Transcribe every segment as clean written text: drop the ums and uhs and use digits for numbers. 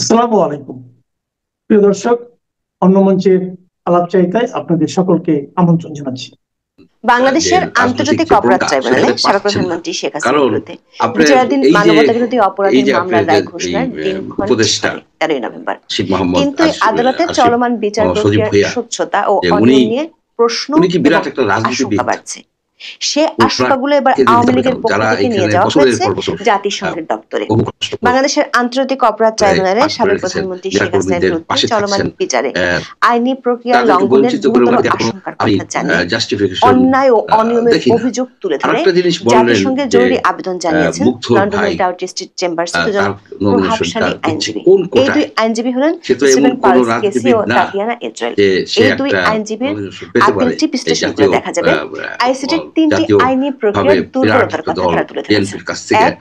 আসসালামু আলাইকুম প্রিয় দর্শক, অন্য মঞ্চের আলাপচারিতায় আপনাদের সকলকে আমন্ত্রণ জানাচ্ছি। বাংলাদেশের আন্তর্জাতিক অপরাধ ট্রাইব্যুনালে সাবেক প্রধানমন্ত্রী শেখ হাসিনার বিরুদ্ধে বিচারাধীন মানবতাবিরোধী অপরাধের মামলার রায় ঘোষণার দিনক্ষণ 13 নভেম্বর। কিন্তু আদালতে চলমান বিচার প্রক্রিয়ার স্বচ্ছতা ও অনিয়ম নিয়ে প্রশ্ন আশঙ্কা বাড়ছে। সে আশঙ্কাগুলো এবার আওয়ামী লীগের পক্ষ থেকে নিয়ে যাওয়া হয়েছে জাতিসংঘের দপ্তরে। বাংলাদেশের আন্তর্জাতিক অপরাধ ট্রাইব্যুনালে সাবেক প্রধানমন্ত্রী শেখ হাসিনার বিরুদ্ধে চলমান বিচারে আইনি প্রক্রিয়া লঙ্ঘনের গুরুতর আশঙ্কার কথা জানিয়ে অন্যায় ও অনিয়মের অভিযোগ তুলে ধরে জাতিসংঘের জরুরি আবেদন জানিয়েছেন লন্ডনের ডাউটি স্ট্রিট চেম্বার্সে দুজন প্রভাবশালী আইনজীবী। এই দুই আইনজীবী হলেন স্টিভেন পার্লস কেসি ও তাতিয়ানা ইসরায়েল। এই দুই আইনজীবীর আপিলটি বিশ্লেষণ করে দেখা যাবে আইসিটির 3টি আইনি প্রক্রিয়ার দুর্বলতার কথা তারা তুলে ধরেছেন। এক,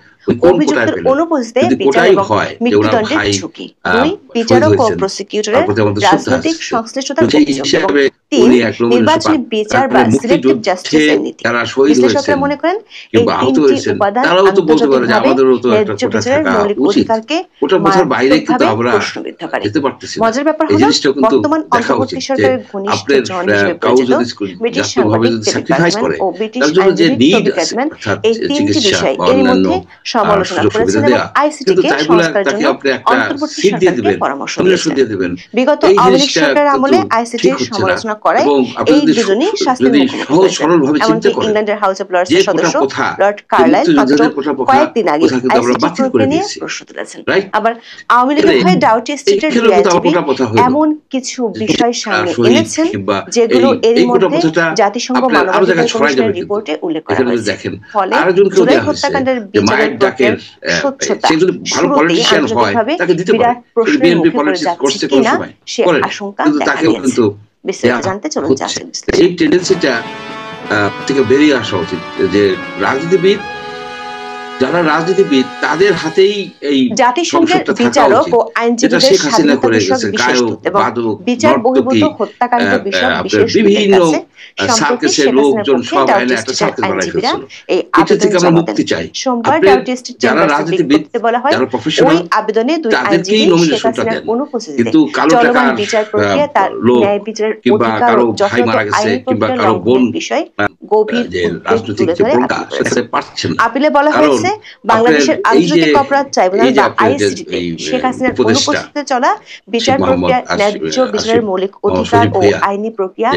অভিযুক্তের অনুপস্থিতিতে বিচার এবং মৃত্যুদণ্ডের ঝুঁকি। দুই, বিচারক ও প্রসিকিউটরের রাজনৈতিক সংশ্লিষ্টতার অভিযোগ। এবং তিন, নির্বাচনী বিচার বা সিলেক্টিভ জাস্টিসের নীতি। বিশ্লেষকরা মনে করেন এই 3টি উপাদান আন্তর্জাতিকভাবে ন্যায্য বিচারের মৌলিক অধিকারকে মারাত্মকভাবে প্রশ্নবিদ্ধ করে। মজার ব্যাপার হলো, বর্তমান অন্তর্বর্তী সরকারের ঘনিষ্ঠ জন হিসেবে পরিচিত ব্রিটিশ সাংবাদিক ডেভিড বার্গম্যান ও ব্রিটিশ আইনজীবী টবি ক্যাটম্যান এই 3টি বিষয় এর মধ্যে সমালোচনা করেছেন এবং আইসিটিকে সংস্কারের জন্য অন্তর্বর্তী সরকারকে পরামর্শ দিয়েছেন। বিগত আওয়ামী লীগ সরকারের আমলে আইসিটির সমালোচনা করায় এই দুজনই শাস্তির মুখোমুখি হয়েছেন। এমনকি ইংল্যান্ডের হাউস অব লর্ডসের সদস্য লর্ড কার্লাইল মাত্র কয়েকদিন আগে আইসিটি প্রক্রিয়া নিয়ে প্রশ্ন তুলেছেন। আবার আওয়ামী লীগের হয়ে ডাউটি স্ট্রিটের আইনজীবী এমন কিছু বিষয় সামনে এনেছেন যেগুলো এরই মধ্যে জাতিসংঘ মানবাধিকার কমিশনের রিপোর্টে উল্লেখ করা হয়েছে। ফলে জুলাই হত্যাকাণ্ডের বিচারের প্রক্রিয়ার স্বচ্ছতা শুরুতেই আন্তর্জাতিকভাবে বিরাট প্রশ্নের মুখে পড়ে যাচ্ছে কিনা সে আশঙ্কা দেখা দিয়েছে। বিস্তারিত জানতে চলুন চাষের বিশ্লেষণ। এই টেন্ডেন্সিটা থেকে বেরিয়ে আসা উচিত যে যারা রাজনীতিবিদ তাদের হাতেই এই জাতিসংঘের বিচারক ও আইনজীবীদের স্বাধীনতা বিষয়ক বিশেষজ্ঞ এবং বিচার বহির্ভূত হত্যাকাণ্ড বিষয়ক বিশেষজ্ঞদের কাছে সম্প্রতি শেখ হাসিনার পক্ষে ডাউটি স্ট্রিটের আইনজীবীরা এই আবেদন জমা দেন। সোমবার ডাউটি স্ট্রিট চেম্বার্সে বিজ্ঞপ্তিতে বলা হয়, ওই আবেদনে দুই আইনজীবী শেখ হাসিনার অনুপস্থিতিতে চলমান বিচার প্রক্রিয়া তার ন্যায় বিচারের অধিকার ও যথাযথ আইনি প্রক্রিয়া লঙ্ঘনের বিষয় গভীর উদ্বেগ তুলে ধরে আপিলে বলা হয়েছে, বাংলাদেশের আন্তর্জাতিক অপরাধ ট্রাইব্যুনাল বা আইসিটিতে শেখ হাসিনার অনুপস্থিতিতে চলা বিচার প্রক্রিয়া ন্যায্য বিচারের মৌলিক অধিকার ও আইনি প্রক্রিয়া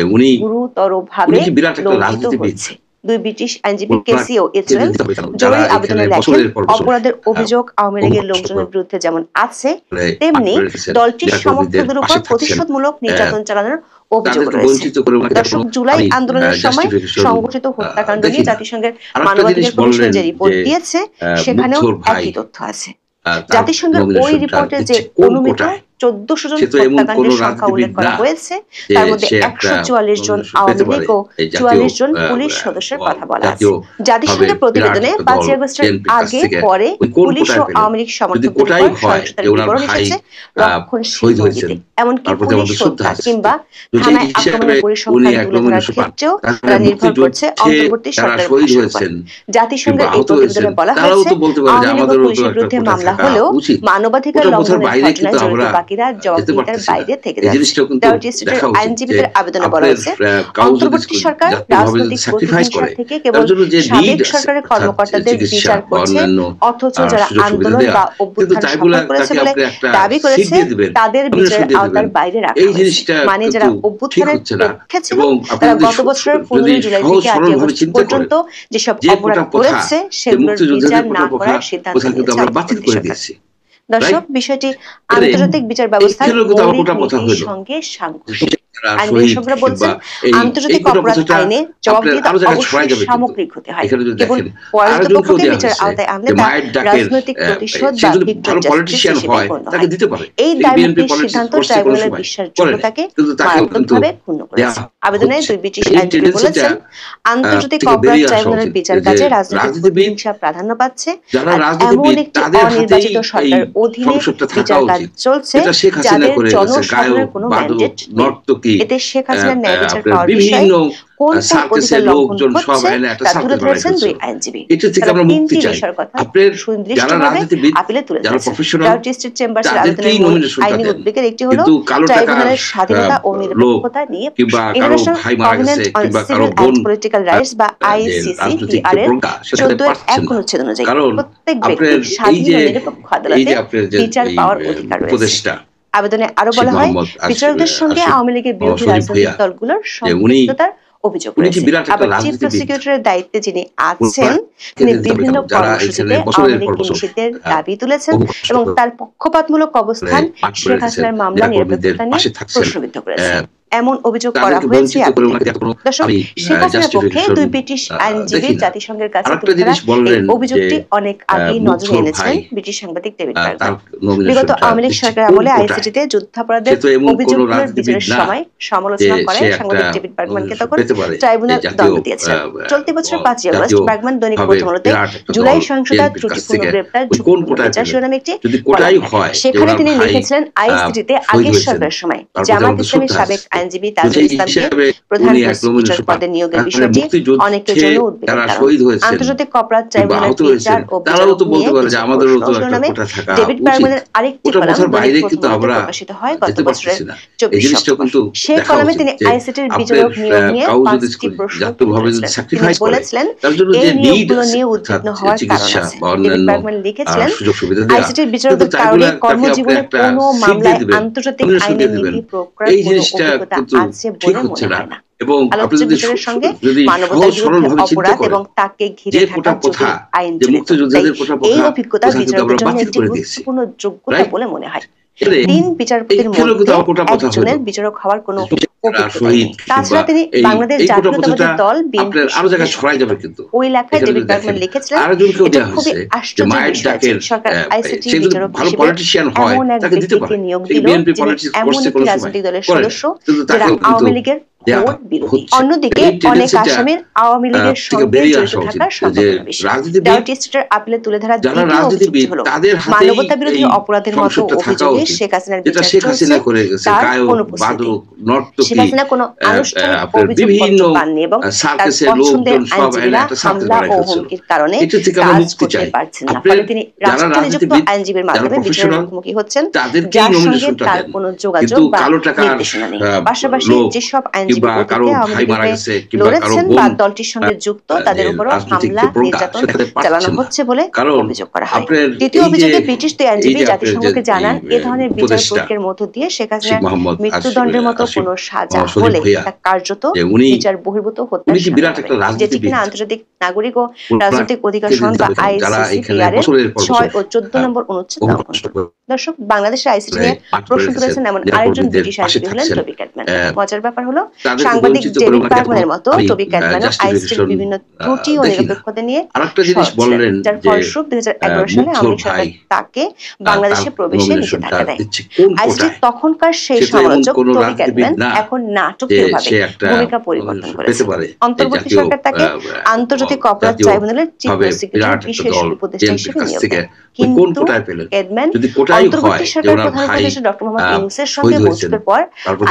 গুরুতরভাবে লঙ্ঘিত হচ্ছে। দুই ব্রিটিশ আইনজীবী কেসি ও ইসরায়েল জরুরি আবেদনে লেখেন, অপরাধের অভিযোগ আওয়ামী লীগের লোকজনের বিরুদ্ধে যেমন আছে, তেমনি দলটির সমর্থকদের উপর প্রতিশোধমূলক নির্যাতন চালানোর অভিযোগ রয়েছে। দর্শক, জুলাই আন্দোলনের সময় সংগঠিত হত্যাকাণ্ড নিয়ে জাতিসংঘের মানবাধিকার কমিশন যে রিপোর্ট দিয়েছে সেখানেও একই তথ্য আছে। জাতিসংঘের ওই রিপোর্টে যে অনুমিত 1400 জন হত্যাকাণ্ডের সংখ্যা উল্লেখ করা হয়েছে, তার মধ্যে 144 জন আওয়ামী লীগ ও 44 জন পুলিশ সদস্যের কথা বলা আছে। জাতিসংঘের প্রতিবেদনে 5 আগস্টের আগে পরে পুলিশ ও আওয়ামী লীগ সমর্থকদের উপর সহিংসতার বিবরণ এসেছে রক্ষণশীল নদীতে। এমনকি পুলিশ হত্যা কিংবা থানায় আক্রমণের পরিসংখ্যান তুলে ধরার ক্ষেত্রেও তারা নির্ভর করছে অন্তর্বর্তী সরকারের ভাষার উপর। জাতিসংঘের এই প্রতিবেদনে বলা হয়েছে, আওয়ামী লীগ ও পুলিশের বিরুদ্ধে মামলা হলেও মানবাধিকার লঙ্ঘনের ঘটনায় জড়িত বাকিরা জবাবদিহিতার বাইরে থেকে যাচ্ছে। ডাউটি স্ট্রিটের আইনজীবীদের আবেদনে বলা হয়েছে, অন্তর্বর্তী সরকার রাজনৈতিক প্রতিহিংসা থেকে কেবল সাবেক সরকারের কর্মকর্তাদের বিচার করছে, অথচ যারা আন্দোলন বা অভ্যুত্থান সফল করেছে বলে দাবি করেছে তাদের বিচারের আওতার বাইরে রাখা হয়েছে। মানে যারা অভ্যুত্থানের পক্ষে ছিল তারা গত বছরের 15 জুলাই থেকে 8 আগস্ট পর্যন্ত যেসব অপরাধ করেছে সেগুলোর বিচার না করার সিদ্ধান্ত নিয়েছে। দর্শক, বিষয়টি আন্তর্জাতিক বিচার ব্যবস্থার মৌলিক নীতির সঙ্গে সাংঘর্ষিক। আইন বিশেষজ্ঞরা বলছেন, আন্তর্জাতিক অপরাধ আইনে জবাবদিহিতা অবশ্যই সামগ্রিক হতে হয়। কেবল পরাজিত পক্ষকে বিচারের আওতায় আনলে তা রাজনৈতিক প্রতিশোধ বা ভিক্টর জাস্টিস হিসেবে গণ্য হয়। এই দায়মুক্তির সিদ্ধান্ত ট্রাইব্যুনালের বিশ্বাসযোগ্যতাকে মারাত্মকভাবে ক্ষুণ্ণ করেছে। আবেদনে দুই ব্রিটিশ আইনজীবী বলেছেন, আন্তর্জাতিক অপরাধ ট্রাইব্যুনালের বিচার কাজে রাজনৈতিক প্রতিহিংসা প্রাধান্য পাচ্ছে। এমন একটি অনির্বাচিত সরকারের অধীনে বিচার কাজ চলছে যাদের জনসাধারণের কোনো ম্যান্ডেট নেই। এতে শেখ হাসিনার ন্যায় বিচার পাওয়ার বিষয়ে কোন কোন অধিকার লঙ্ঘন হচ্ছে তা তুলে ধরেছেন দুই আইনজীবী। তিনটি বিষয়ের কথা সুনির্দিষ্টভাবে আপিলে তুলে ধরেছেন। জাস্টিস চেম্বার্সের আবেদনের মূল আইনি উদ্বেগের একটি হলো ট্রাইব্যুনালের স্বাধীনতা ও নিরপেক্ষতা নিয়ে international covenant on civil and political rights বা ICCPR এর 14(1) অনুচ্ছেদ অনুযায়ী প্রত্যেক ব্যক্তির স্বাধীন ও নিরপেক্ষ আদালতে বিচার পাওয়ার অধিকার রয়েছে। আবেদনে আরো বলা হয়, বিচারকদের সঙ্গে আওয়ামী লীগের বিরোধী রাজনৈতিক দলগুলোর সম্পৃক্ততার অভিযোগ রয়েছে। আবার চিফ প্রসিকিউটরের দায়িত্বে যিনি আছেন তিনি বিভিন্ন কর্মসূচিতে আওয়ামী লীগ নিষিদ্ধের দাবি তুলেছেন এবং তার পক্ষপাতমূলক অবস্থান শেখ হাসিনার মামলা নিরপেক্ষতা নিয়ে প্রশ্নবিদ্ধ করেছেন। এমন অভিযোগ করা হয়েছে। দর্শক, শেখ হাসিনার পক্ষে দুই ব্রিটিশ আইনজীবী জাতিসংঘের কাছে অভিযোগটি অনেক আগেই নজরে এনেছিলেন ব্রিটিশ সাংবাদিক ডেভিড বার্গম্যান। বিগত আওয়ামী লীগ সরকার আমলে আইসিটিতে যুদ্ধাপরাধের অভিযোগগুলোর বিচারের সময় সমালোচনা করে সাংবাদিক ডেভিড বার্গম্যানকে তখন ট্রাইব্যুনাল দণ্ড দিয়েছিলেন। চলতি বছর 5 আগস্ট বার্গম্যান দৈনিক প্রথম আলোতে জুলাই সহিংসতার ত্রুটিপূর্ণ গ্রেপ্তার ঝুঁকিপূর্ণ বিচার শিরোনামে একটি কলাম লেখেন। সেখানে তিনি লিখেছিলেন, আইসিটিতে আগের সরকারের সময় জামাত ইসলামীর সাবেক আইনজীবী তাজুল ইসলামকে প্রধান প্রসিকিউটর পদে নিয়োগের বিষয়টি অনেকের জন্য উদ্বেগের কারণ। আন্তর্জাতিক অপরাধ ট্রাইব্যুনালের বিচার ও বিচারক নিয়ে শিরোনামে ডেভিড বার্গম্যানের আরেকটি কলাম প্রকাশিত হয় গত বছরের 24 অক্টোবর। সেই কলামে তিনি আইসিটির বিচারক নিয়োগ নিয়ে 5টি প্রশ্ন তুলেছিলেন। তিনি বলেছিলেন, এই নিয়োগগুলো নিয়ে উদ্বিগ্ন হওয়ার কারণ আছে। ডেভিড বার্গম্যান লিখেছিলেন, আইসিটির বিচারকদের কারণে কর্মজীবনে কোনো মামলায় আন্তর্জাতিক আইনের নীতি প্রয়োগ করার কোনো অভিজ্ঞতা আছে বলে মনে হয় না। আলোচ্য বিচারের সঙ্গে মানবতার বিরুদ্ধে অপরাধ এবং তাকে ঘিরে থাকা জটিল আইন জড়িত। এই অভিজ্ঞতা বিচারকদের জন্য একটি গুরুত্বপূর্ণ যোগ্যতা বলে মনে হয়। 3 বিচারপতির মধ্যে একজনের বিচারক হওয়ার কোনো অভিজ্ঞতা নেই। তাছাড়া তিনি বাংলাদেশ জাতীয়তাবাদী দল বিএনপির ওই লেখায় ডেভিড বার্গম্যান লিখেছিলেন, এটা খুবই আশ্চর্যের বিষয় যে সরকার আইসিটি বিচারক হিসেবে এমন এক ব্যক্তিকে নিয়োগ দিল যিনি এমন একটি রাজনৈতিক দলের সদস্য যারা আওয়ামী লীগের ভোট বিরোধী। অন্যদিকে অনেক আসামির আওয়ামী লীগের সঙ্গে জড়িত থাকার সম্ভাবনা বেশি। জাস্টিসের আপিলে তুলে ধরা দ্বিতীয় অভিযোগটি হলো মানবতা বিরোধী অপরাধের মতো অভিযোগে শেখ হাসিনার বিচার চলছে তার অনুপস্থিতি। শেখ হাসিনা কোনো আনুষ্ঠানিক অভিযোগপত্র পাননি এবং তার পছন্দের আইনজীবীরা হামলা ও হুমকির কারণে কাজ করতে পারছেন না। ফলে তিনি রাষ্ট্র নিযুক্ত আইনজীবীর মাধ্যমে বিচারের মুখোমুখি হচ্ছেন, যার সঙ্গে তার কোনো যোগাযোগ বা নির্দেশনা নেই। পাশাপাশি যেসব আইনজীবী লড়েছেন বা দলটির সঙ্গে যুক্ত তাদের উপরও হামলা নির্যাতন চালানো হচ্ছে বলে অভিযোগ করা হয়। দ্বিতীয় অভিযোগে ব্রিটিশ দুই আইনজীবী জাতিসংঘকে জানান, এ ধরনের বিচার প্রক্রিয়ার মধ্য দিয়ে শেখ হাসিনার মৃত্যুদণ্ডের মতো কোনো সাজা হলে তা কার্যত বিচার বহির্ভূত হত্যা, যেটি কিনা আন্তর্জাতিক নাগরিক ও রাজনৈতিক অধিকার সংস্থা বা ICCPR এর 6 ও 14 নম্বর অনুচ্ছেদ লঙ্ঘন। দর্শক, বাংলাদেশের আইসিটি নিয়ে প্রশ্ন তুলেছেন এমন আরেকজন ব্রিটিশ আইনজীবী হলেন টবি ক্যাটম্যান। মজার ব্যাপার হলো, সাংবাদিক ডেভিড বার্গম্যানের মতো টবি ক্যাটম্যানও আইসিটির বিভিন্ন ত্রুটি ও নিরপেক্ষতা নিয়ে সরব, যার ফলস্বরূপ 2011 সালে আওয়ামী সরকার তাকে বাংলাদেশে প্রবেশে নিষেধাজ্ঞা দেয়। আইসিটির তখনকার সেই সমালোচক টবি ক্যাটম্যান এখন নাটকীয়ভাবে ভূমিকা পরিবর্তন করেছেন। অন্তর্বর্তী সরকার তাকে আন্তর্জাতিক অপরাধ ট্রাইব্যুনালের চিফ প্রসিকিউটর বিশেষ উপদেষ্টা হিসেবে নিয়োগ দেয়। কিন্তু ক্যাটম্যান অন্তর্বর্তী সরকার প্রধান উপদেষ্টা ডক্টর মোহাম্মদ ইউনূসের সঙ্গে বৈঠকের পর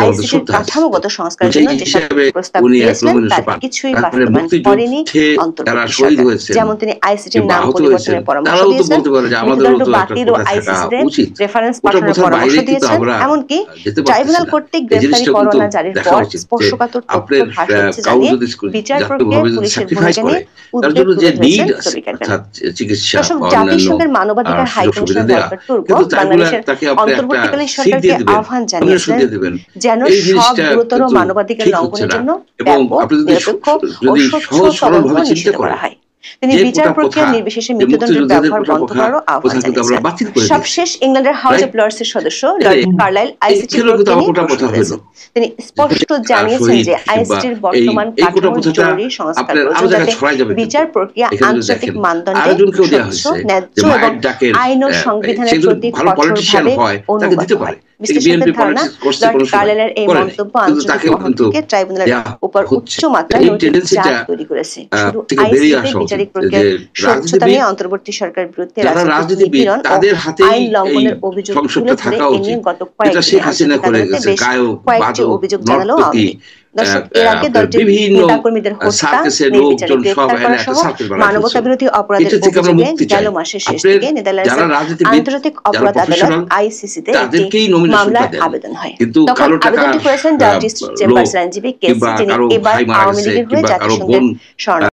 আইসিটির কাঠামোগত সংস্কারের জন্য যেসব প্রস্তাব দিয়েছিলেন তার কিছুই বাস্তবায়ন করেনি অন্তর্বর্তী সরকার। যেমন তিনি আইসিটির নাম পরিবর্তনের পরামর্শ দিয়েছেন, মৃত্যুদণ্ড বাতিল ও আইসিসিতে রেফারেন্স পাঠানোর পরামর্শ দিয়েছেন। এমনকি ট্রাইব্যুনাল কর্তৃক গ্রেফতারি পরোয়ানা জারির পর স্পর্শকাতর তথ্য ফাঁস হচ্ছে জানিয়ে বিচার প্রক্রিয়ায় পুলিশের ভূমিকা নিয়ে উদ্বেগ তুলে ধরেছেন টবি ক্যাটম্যান। দর্শক, জাতিসংঘের মানবাধিকার হাই কমিশনার ভলকার তুর্ক বাংলাদেশের অন্তর্বর্তীকালীন সরকারকে আহ্বান জানিয়েছেন যেন সব গুরুতর মানবাধিকার লঙ্ঘনের জন্য ব্যাপক, নিরপেক্ষ ও স্বচ্ছ তদন্ত নিশ্চিত করা হয়। তিনি বিচার প্রক্রিয়া নির্বিশেষে মৃত্যুদণ্ডের ব্যবহার বন্ধ করারও আহ্বান জানিয়েছেন। সবশেষ ইংল্যান্ডের হাউস অব লর্ডসের সদস্য লর্ড কার্লাইল আইসিটির প্রশ্ন করেছেন। তিনি স্পষ্ট জানিয়েছেন যে আইসিটির বর্তমান কাঠামোর জরুরি সংস্কার প্রয়োজন, যাতে বিচার প্রক্রিয়া আন্তর্জাতিক মানদণ্ডে স্বচ্ছ, ন্যায্য এবং আইন ও সংবিধানের প্রতি কঠোরভাবে অনুগত হয়। বিশ্লেষকদের ধারণা লর্ড কার্লাইলের এই মন্তব্য আন্তর্জাতিক মহলকে ট্রাইব্যুনালের উপর উচ্চ মাত্রার নৈতিক চাপ তৈরি করেছে। শুধু আইসিসিতে বিচারিক প্রক্রিয়ার স্বচ্ছতা নিয়ে অন্তর্বর্তী সরকারের বিরুদ্ধে রাজনৈতিক নিপীড়ন ও আইন লঙ্ঘনের অভিযোগ তুলে ধরে এ নিয়ে গত কয়েকদিন আন্তর্জাতিক আদালতে বেশ কয়েকটি অভিযোগ জানালো আওয়ামী লীগ। দর্শক, এর আগে দলটির নেতাকর্মীদের হত্যা, নির্বিচারে গ্রেফতার করা সহ মানবতা বিরোধী অপরাধের অভিযোগে গেল মাসের শেষ দিকে নেদারল্যান্ডসের আন্তর্জাতিক অপরাধ আদালত আইসিসিতে একটি মামলার আবেদন হয়। তখন আবেদনটি করেছেন জাস্টিস চেম্বার্স আইনজীবী কেসি, যিনি এবার আওয়ামী লীগের হয়ে জাতিসংঘের শরণার্থী